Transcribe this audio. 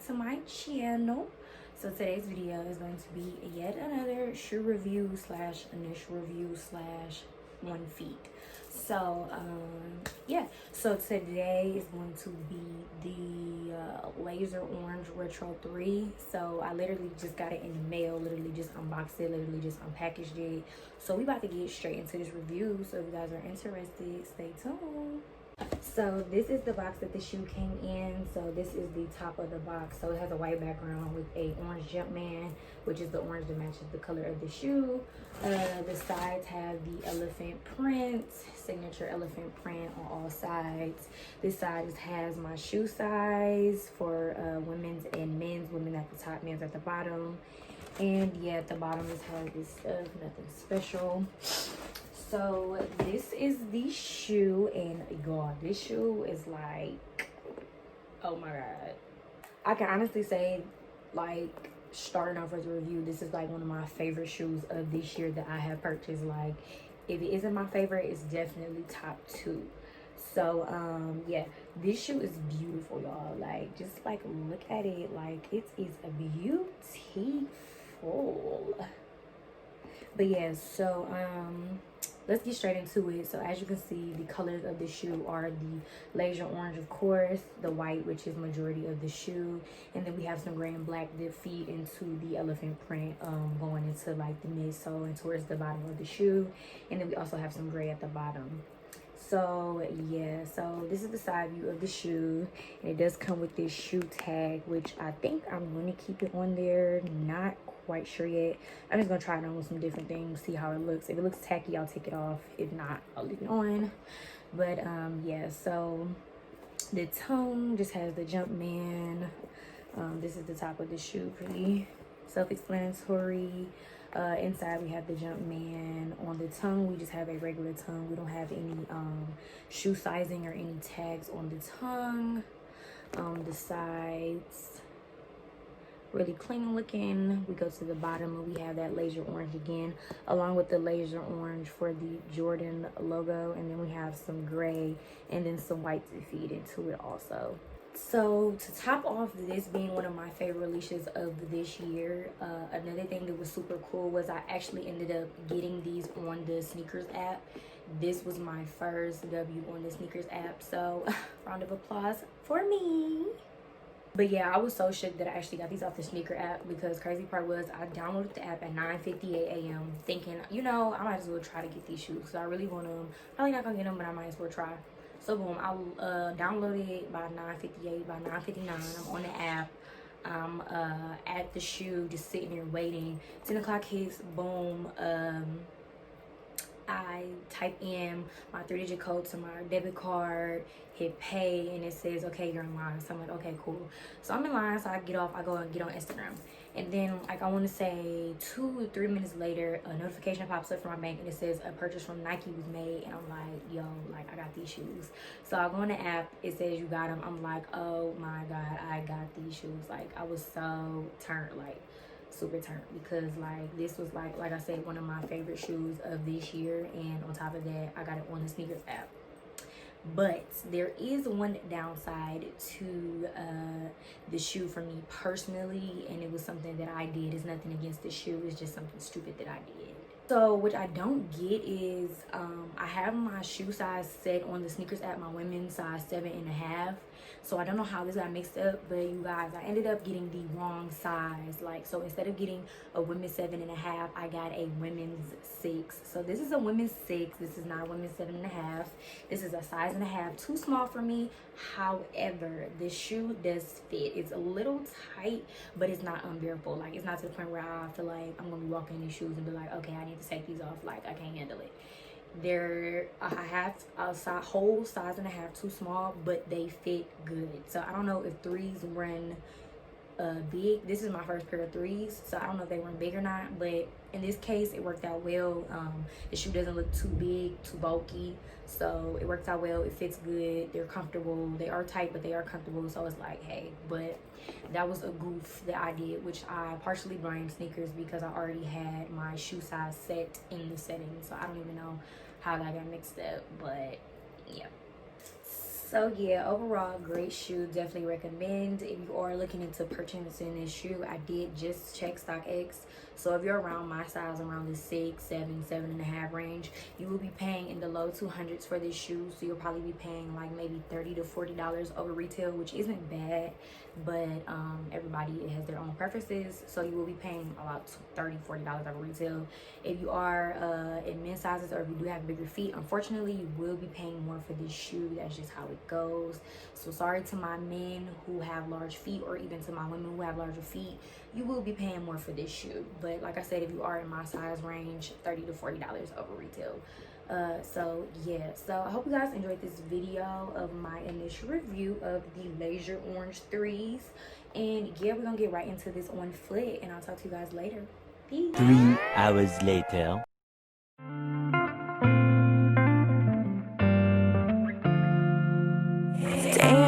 back to my channel. So today's video is going to be yet another shoe review slash initial review slash 1 feet. So yeah, so today is going to be the laser orange retro 3. So I literally just got it in the mail, literally just unboxed it, literally just unpackaged it. So we about to get straight into this review. So if you guys are interested, stay tuned. So this is the box that the shoe came in. So this is the top of the box. So it has a white background with a orange Jumpman, which is the orange that matches the color of the shoe. The sides have the elephant print, signature elephant print on all sides. This side just has my shoe size for women's and men's, women at the top, men's at the bottom. And yeah, at the bottom just has this stuff, nothing special. So this is the shoe, and y'all, this shoe is like, oh my god. I can honestly say, like, starting off with the review, this is like one of my favorite shoes of this year that I have purchased. Like, if it isn't my favorite, it's definitely top 2. So yeah, this shoe is beautiful, y'all. Like, just like look at it. Like, it is a beautiful. But yeah, so let's get straight into it. So as you can see, the colors of the shoe are the laser orange, of course, the white, which is majority of the shoe, and then we have some gray and black that feed into the elephant print, going into like the midsole and towards the bottom of the shoe, and then we also have some gray at the bottom. So yeah, so this is the side view of the shoe, and it does come with this shoe tag, which I think I'm going to keep it on there. Not quite sure yet. I'm just gonna try it on with some different things, see how it looks. If it looks tacky, I'll take it off. If not, I'll leave it on. But yeah, so the tongue just has the Jumpman. This is the top of the shoe, pretty self-explanatory. Inside we have the Jumpman. On the tongue we just have a regular tongue. We don't have any shoe sizing or any tags on the tongue. The sides, really clean looking. We go to the bottom and we have that laser orange again, along with the laser orange for the Jordan logo, and then we have some gray and then some white to feed into it also. So to top off this being one of my favorite releases of this year, another thing that was super cool was I actually ended up getting these on the sneakers app. This was my first W on the sneakers app, so round of applause for me. But yeah, I was so shook that I actually got these off the sneaker app, because crazy part was I downloaded the app at 9:58 a.m. thinking, you know, I might as well try to get these shoes because I really want them. Probably not gonna get them, but I might as well try. So boom, I downloaded it by 9:58. By 9:59, I'm on the app. I'm at the shoe, just sitting there waiting. 10 o'clock hits, boom. I type in my 3-digit code to my debit card, hit pay, and it says, okay, you're in line. So I'm like, okay, cool. So I'm in line, so I get off, I go and get on Instagram. And then, like, I want to say 2 or 3 minutes later, a notification pops up from my bank, and it says a purchase from Nike was made. And I'm like, yo, like, I got these shoes. So I go on the app, it says you got them. I'm like, oh my God, I got these shoes. Like, I was so turned, like, super turned, because like this was like I said, one of my favorite shoes of this year, and on top of that I got it on the sneakers app. But there is one downside to the shoe for me personally, and it was something that I did. It's nothing against the shoe, it's just something stupid that I did. So what I don't get is I have my shoe size set on the sneakers app, my women's size 7.5. So I don't know how this got mixed up, but you guys, I ended up getting the wrong size. Like, so instead of getting a women's 7.5, I got a women's 6. So this is a women's 6. This is not a women's 7.5. This is a size and a half, too small for me. However, the shoe does fit. It's a little tight, but it's not unbearable. Like, it's not to the point where I feel like I'm gonna be walking in these shoes and be like, okay, I need to take these off. Like, I can't handle it. I have a whole size and a half too small, but they fit good. So I don't know if 3s run big. This is my first pair of 3s, so I don't know if they run big or not, but in this case it worked out well. The shoe doesn't look too big, too bulky, so it works out well. It fits good, they're comfortable, they are tight but they are comfortable. So it's like, hey, but that was a goof that I did, which I partially blame sneakers, because I already had my shoe size set in the settings. So I don't even know how that got mixed up, but yeah. So yeah, overall great shoe, definitely recommend. If you are looking into purchasing this shoe, I did just check StockX. So if you're around my size, around the 6, 7, 7.5 range, you will be paying in the low 200s for this shoe. So you'll probably be paying like maybe $30 to $40 over retail, which isn't bad, but everybody has their own preferences. So you will be paying about $30, $40 over retail. If you are in men's sizes, or if you do have bigger feet, unfortunately you will be paying more for this shoe. That's just how it goes. So sorry to my men who have large feet, or even to my women who have larger feet, you will be paying more for this shoe. But like I said, if you are in my size range, $30 to $40 over retail. So yeah, so I hope you guys enjoyed this video of my initial review of the Leisure Orange 3s. And yeah, we're gonna get right into this on foot, and I'll talk to you guys later. Peace. 3 hours later. Dang.